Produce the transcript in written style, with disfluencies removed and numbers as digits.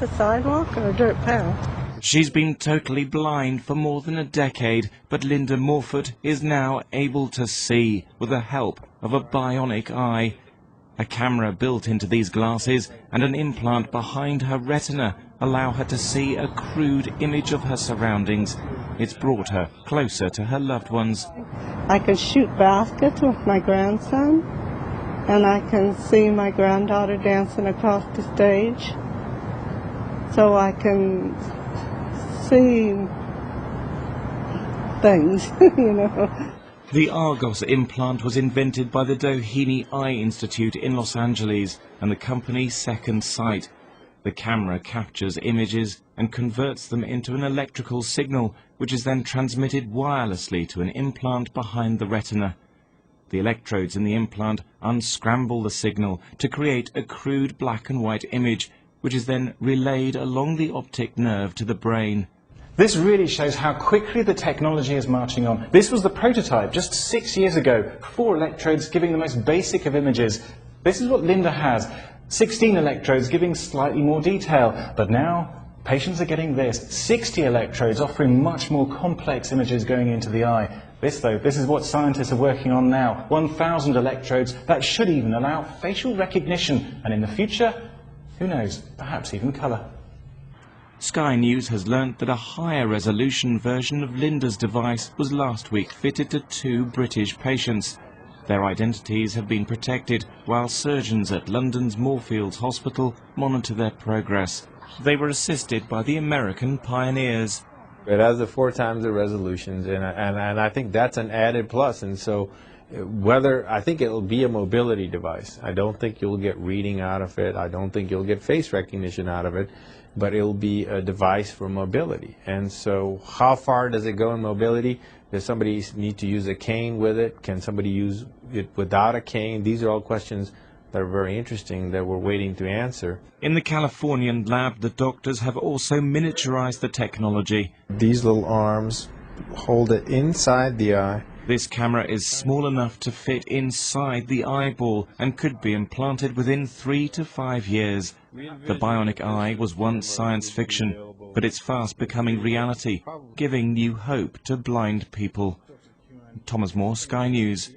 a sidewalk or a dirt path. She's been totally blind for more than a decade, but Linda Morford is now able to see with the help of a bionic eye. A camera built into these glasses and an implant behind her retina allow her to see a crude image of her surroundings. It's brought her closer to her loved ones. I can shoot baskets with my grandson, and I can see my granddaughter dancing across the stage. So I can see things, you know. The Argos implant was invented by the Doheny Eye Institute in Los Angeles and the company Second Sight. The camera captures images and converts them into an electrical signal, which is then transmitted wirelessly to an implant behind the retina. The electrodes in the implant unscramble the signal to create a crude black and white image, which is then relayed along the optic nerve to the brain. This really shows how quickly the technology is marching on. This was the prototype just 6 years ago, 4 electrodes giving the most basic of images. This is what Linda has, 16 electrodes giving slightly more detail, but now patients are getting this, 60 electrodes offering much more complex images going into the eye. This is what scientists are working on now, 1,000 electrodes that should even allow facial recognition, and in the future, who knows, perhaps even colour. Sky News has learnt that a higher resolution version of Linda's device was last week fitted to 2 British patients. Their identities have been protected while surgeons at London's Moorfields Hospital monitor their progress. They were assisted by the American pioneers. It has the 4 times the resolutions, and I think that's an added plus. And so I think it'll be a mobility device. I don't think you'll get reading out of it. I don't think you'll get face recognition out of it, but it'll be a device for mobility. And so how far does it go in mobility? Does somebody need to use a cane with it? Can somebody use it without a cane? These are all questions that are very interesting that we're waiting to answer. In the Californian lab, the doctors have also miniaturized the technology. These little arms hold it inside the eye. This camera is small enough to fit inside the eyeball and could be implanted within 3 to 5 years. The bionic eye was once science fiction, but it's fast becoming reality, giving new hope to blind people. Thomas Moore, Sky News.